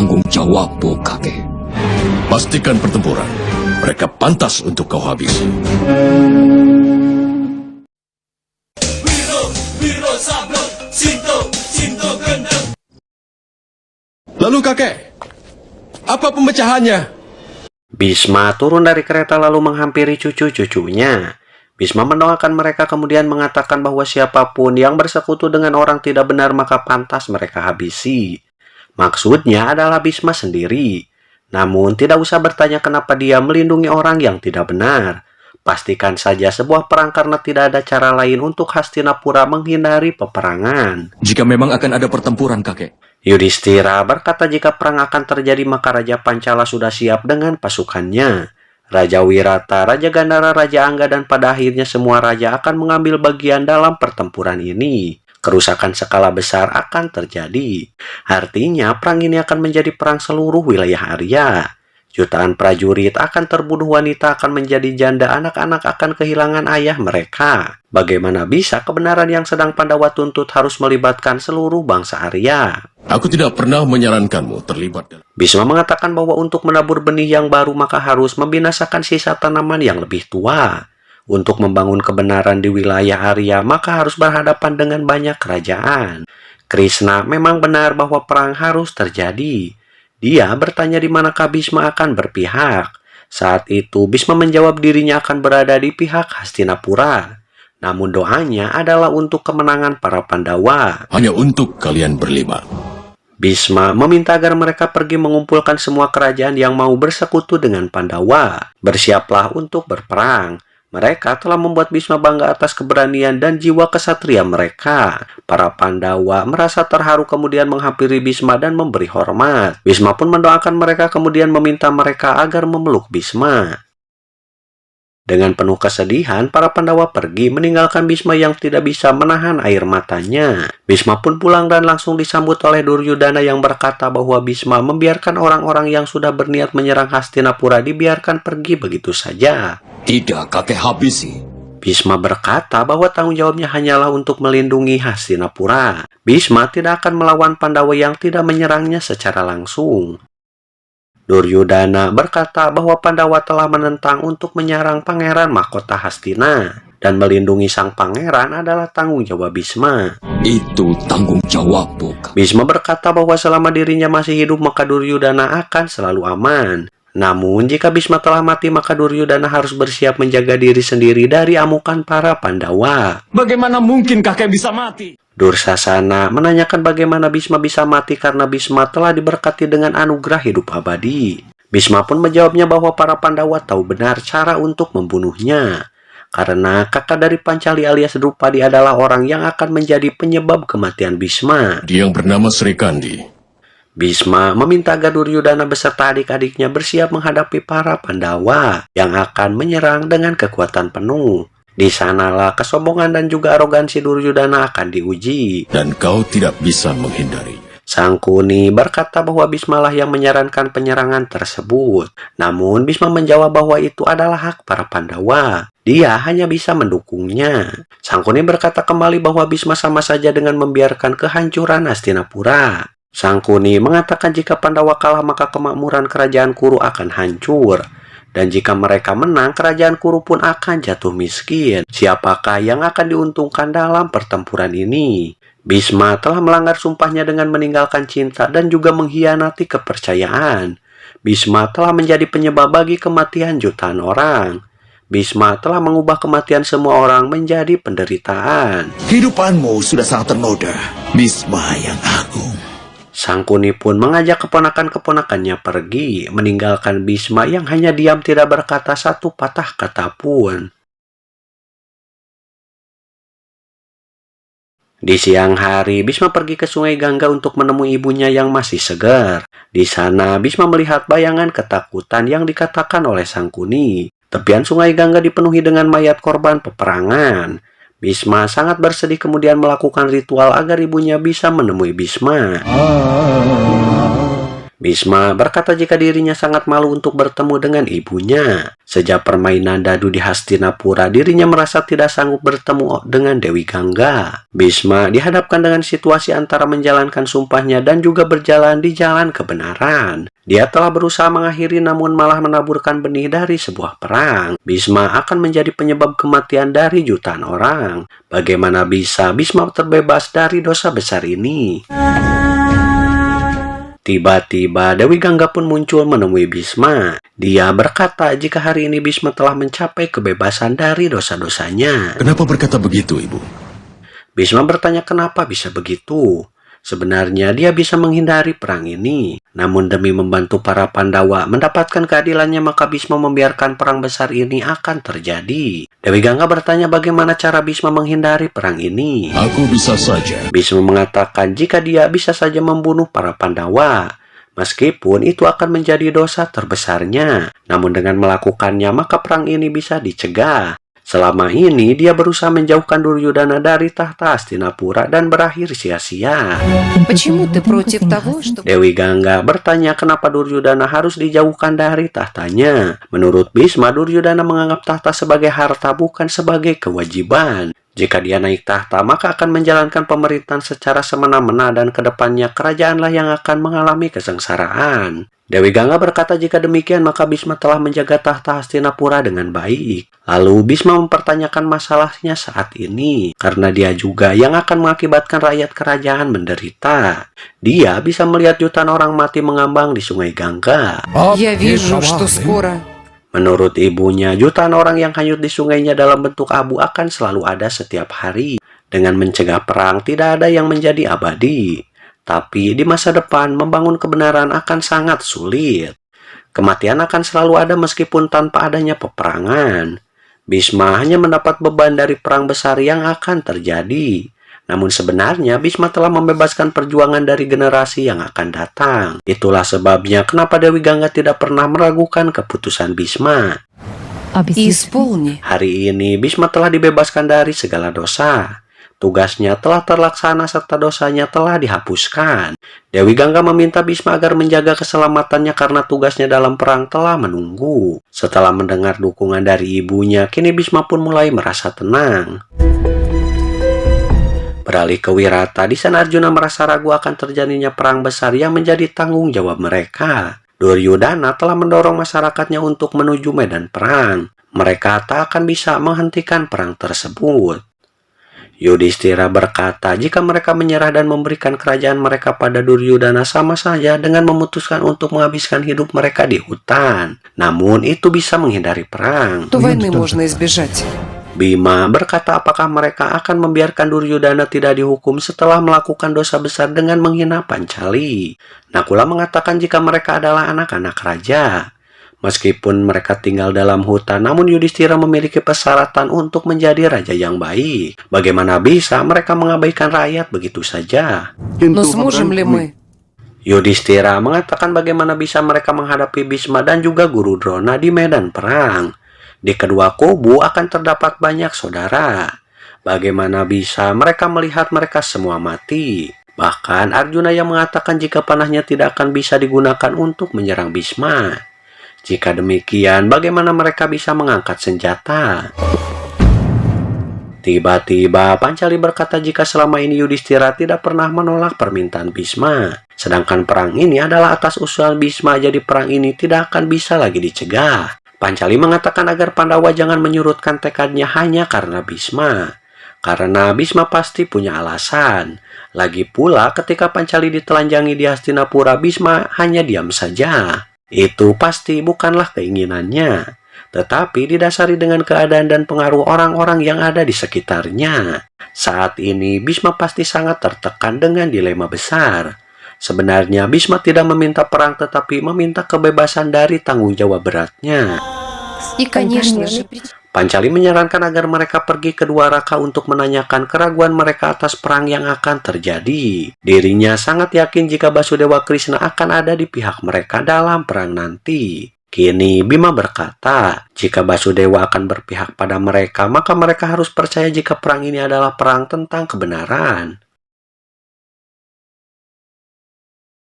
tanggung jawabmu, kakek. Pastikan pertempuran. Mereka pantas untuk kau habisi. Lalu kakek, apa pemecahannya? Bhisma turun dari kereta lalu menghampiri cucu-cucunya. Bhisma mendoakan mereka kemudian mengatakan bahwa siapapun yang bersekutu dengan orang tidak benar maka pantas mereka habisi. Maksudnya adalah Bhisma sendiri. Namun tidak usah bertanya kenapa dia melindungi orang yang tidak benar. Pastikan saja sebuah perang karena tidak ada cara lain untuk Hastinapura menghindari peperangan. Jika memang akan ada pertempuran, kakek. Yudhistira berkata jika perang akan terjadi maka Raja Pancala sudah siap dengan pasukannya. Raja Wirata, Raja Gandhara, Raja Angga, dan pada akhirnya semua raja akan mengambil bagian dalam pertempuran ini. Kerusakan skala besar akan terjadi. Artinya perang ini akan menjadi perang seluruh wilayah Arya. Jutaan prajurit akan terbunuh, wanita akan menjadi janda, anak-anak akan kehilangan ayah mereka. Bagaimana bisa kebenaran yang sedang Pandawa tuntut harus melibatkan seluruh bangsa Arya? Aku tidak pernah menyarankanmu terlibat dalam... Bhisma mengatakan bahwa untuk menabur benih yang baru maka harus membinasakan sisa tanaman yang lebih tua. Untuk membangun kebenaran di wilayah Arya maka harus berhadapan dengan banyak kerajaan. Krishna memang benar bahwa perang harus terjadi. Dia bertanya di manakah Bhisma akan berpihak. Saat itu Bhisma menjawab dirinya akan berada di pihak Hastinapura. Namun doanya adalah untuk kemenangan para Pandawa. Hanya untuk kalian berlima. Bhisma meminta agar mereka pergi mengumpulkan semua kerajaan yang mau bersekutu dengan Pandawa. Bersiaplah untuk berperang. Mereka telah membuat Bhisma bangga atas keberanian dan jiwa kesatria mereka. Para Pandawa merasa terharu kemudian menghampiri Bhisma dan memberi hormat. Bhisma pun mendoakan mereka kemudian meminta mereka agar memeluk Bhisma. Dengan penuh kesedihan, para Pandawa pergi meninggalkan Bhisma yang tidak bisa menahan air matanya. Bhisma pun pulang dan langsung disambut oleh Duryudana yang berkata bahwa Bhisma membiarkan orang-orang yang sudah berniat menyerang Hastinapura dibiarkan pergi begitu saja. Tidak, kakek habisi. Bhisma berkata bahwa tanggung jawabnya hanyalah untuk melindungi Hastinapura. Bhisma tidak akan melawan Pandawa yang tidak menyerangnya secara langsung. Duryudana berkata bahwa Pandawa telah menentang untuk menyerang Pangeran Mahkota Hastina. Dan melindungi sang pangeran adalah tanggung jawab Bhisma. Itu tanggung jawabmu, kakek. Bhisma berkata bahwa selama dirinya masih hidup maka Duryudana akan selalu aman. Namun, jika Bhisma telah mati, maka Duryudana harus bersiap menjaga diri sendiri dari amukan para Pandawa. Bagaimana mungkin kakek bisa mati? Dursasana menanyakan bagaimana Bhisma bisa mati karena Bhisma telah diberkati dengan anugerah hidup abadi. Bhisma pun menjawabnya bahwa para Pandawa tahu benar cara untuk membunuhnya. Karena kakak dari Pancali alias Drupadi adalah orang yang akan menjadi penyebab kematian Bhisma. Dia yang bernama Srikandi. Bhisma meminta agar Duryudana beserta adik-adiknya bersiap menghadapi para Pandawa yang akan menyerang dengan kekuatan penuh. Di sanalah kesombongan dan juga arogansi Duryudana akan diuji. Dan kau tidak bisa menghindari. Sangkuni berkata bahwa Bhisma lah yang menyarankan penyerangan tersebut. Namun Bhisma menjawab bahwa itu adalah hak para Pandawa. Dia hanya bisa mendukungnya. Sangkuni berkata kembali bahwa Bhisma sama saja dengan membiarkan kehancuran Hastinapura. Sangkuni mengatakan jika Pandawa kalah maka kemakmuran kerajaan Kuru akan hancur. Dan jika mereka menang, kerajaan Kuru pun akan jatuh miskin. Siapakah yang akan diuntungkan dalam pertempuran ini? Bhisma telah melanggar sumpahnya dengan meninggalkan cinta dan juga mengkhianati kepercayaan. Bhisma telah menjadi penyebab bagi kematian jutaan orang. Bhisma telah mengubah kematian semua orang menjadi penderitaan. Hidupanmu sudah sangat ternoda, Bhisma yang agung. Sangkuni pun mengajak keponakan-keponakannya pergi, meninggalkan Bhisma yang hanya diam tidak berkata satu patah kata pun. Di siang hari, Bhisma pergi ke Sungai Gangga untuk menemui ibunya yang masih segar. Di sana, Bhisma melihat bayangan ketakutan yang dikatakan oleh Sangkuni. Tepian Sungai Gangga dipenuhi dengan mayat korban peperangan. Bhisma sangat bersedih kemudian melakukan ritual agar ibunya bisa menemui Bhisma. Bhisma berkata jika dirinya sangat malu untuk bertemu dengan ibunya. Sejak permainan dadu di Hastinapura, dirinya merasa tidak sanggup bertemu dengan Dewi Gangga. Bhisma dihadapkan dengan situasi antara menjalankan sumpahnya dan juga berjalan di jalan kebenaran. Dia telah berusaha mengakhiri namun malah menaburkan benih dari sebuah perang. Bhisma akan menjadi penyebab kematian dari jutaan orang. Bagaimana bisa Bhisma terbebas dari dosa besar ini? Tiba-tiba Dewi Gangga pun muncul menemui Bhisma. Dia berkata jika hari ini Bhisma telah mencapai kebebasan dari dosa-dosanya. Kenapa berkata begitu, Ibu? Bhisma bertanya kenapa bisa begitu. Sebenarnya dia bisa menghindari perang ini. Namun demi membantu para Pandawa mendapatkan keadilannya, maka Bhisma membiarkan perang besar ini akan terjadi. Dewi Gangga bertanya bagaimana cara Bhisma menghindari perang ini. Aku bisa saja. Bhisma mengatakan jika dia bisa saja membunuh para Pandawa. Meskipun itu akan menjadi dosa terbesarnya. Namun dengan melakukannya maka perang ini bisa dicegah. Selama ini dia berusaha menjauhkan Duryodhana dari tahta Hastinapura dan berakhir sia-sia. Почему ты против того, чтобы... Dewi Gangga bertanya kenapa Duryodhana harus dijauhkan dari tahtanya. Menurut Bhisma, Duryodhana menganggap tahta sebagai harta bukan sebagai kewajiban. Jika dia naik tahta, maka akan menjalankan pemerintahan secara semena-mena dan kedepannya kerajaanlah yang akan mengalami kesengsaraan. Dewi Gangga berkata jika demikian maka Bhisma telah menjaga tahta Hastinapura dengan baik. Lalu Bhisma mempertanyakan masalahnya saat ini karena dia juga yang akan mengakibatkan rakyat kerajaan menderita. Dia bisa melihat jutaan orang mati mengambang di sungai Gangga. Я вижу, что скоро... Menurut ibunya, jutaan orang yang hanyut di sungainya dalam bentuk abu akan selalu ada setiap hari. Dengan mencegah perang, tidak ada yang menjadi abadi. Tapi di masa depan, membangun kebenaran akan sangat sulit. Kematian akan selalu ada meskipun tanpa adanya peperangan. Bhisma hanya mendapat beban dari perang besar yang akan terjadi. Namun sebenarnya Bhisma telah membebaskan perjuangan dari generasi yang akan datang. Itulah sebabnya kenapa Dewi Gangga tidak pernah meragukan keputusan Bhisma. Исполни. Hari ini Bhisma telah dibebaskan dari segala dosa. Tugasnya telah terlaksana serta dosanya telah dihapuskan. Dewi Gangga meminta Bhisma agar menjaga keselamatannya karena tugasnya dalam perang telah menunggu. Setelah mendengar dukungan dari ibunya, kini Bhisma pun mulai merasa tenang. Beralih ke Wirata, di sana Arjuna merasa ragu akan terjadinya perang besar yang menjadi tanggung jawab mereka. Duryodhana telah mendorong masyarakatnya untuk menuju medan perang. Mereka tak akan bisa menghentikan perang tersebut. Yudhishthira berkata jika mereka menyerah dan memberikan kerajaan mereka pada Duryodhana sama saja dengan memutuskan untuk menghabiskan hidup mereka di hutan. Namun itu bisa menghindari perang. То войны можно избежать. Bima berkata apakah mereka akan membiarkan Duryodhana tidak dihukum setelah melakukan dosa besar dengan menghina Pancali. Nakula mengatakan jika mereka adalah anak-anak raja. Meskipun mereka tinggal dalam hutan, namun Yudhishthira memiliki persyaratan untuk menjadi raja yang baik. Bagaimana bisa mereka mengabaikan rakyat begitu saja? Но сможем ли мы? Yudhishthira mengatakan bagaimana bisa mereka menghadapi Bhisma dan juga Guru Drona di medan perang. Di kedua kubu akan terdapat banyak saudara. Bagaimana bisa mereka melihat mereka semua mati? Bahkan Arjuna yang mengatakan jika panahnya tidak akan bisa digunakan untuk menyerang Bhisma. Jika demikian, bagaimana mereka bisa mengangkat senjata? Tiba-tiba Pancali berkata jika selama ini Yudhishthira tidak pernah menolak permintaan Bhisma. Sedangkan perang ini adalah atas usulan Bhisma, jadi perang ini tidak akan bisa lagi dicegah. Pancali mengatakan agar Pandawa jangan menyurutkan tekadnya hanya karena Bhisma. Karena Bhisma pasti punya alasan. Lagi pula ketika Pancali ditelanjangi di Hastinapura, Bhisma hanya diam saja. Itu pasti bukanlah keinginannya. Tetapi didasari dengan keadaan dan pengaruh orang-orang yang ada di sekitarnya. Saat ini Bhisma pasti sangat tertekan dengan dilema besar. Sebenarnya Bhisma tidak meminta perang tetapi meminta kebebasan dari tanggung jawab beratnya. И, конечно же, Pancali menyarankan agar mereka pergi ke Dwaraka untuk menanyakan keraguan mereka atas perang yang akan terjadi. Dirinya sangat yakin jika Basudewa Krishna akan ada di pihak mereka dalam perang nanti. Kini Bima berkata, jika Basudewa akan berpihak pada mereka, maka mereka harus percaya jika perang ini adalah perang tentang kebenaran.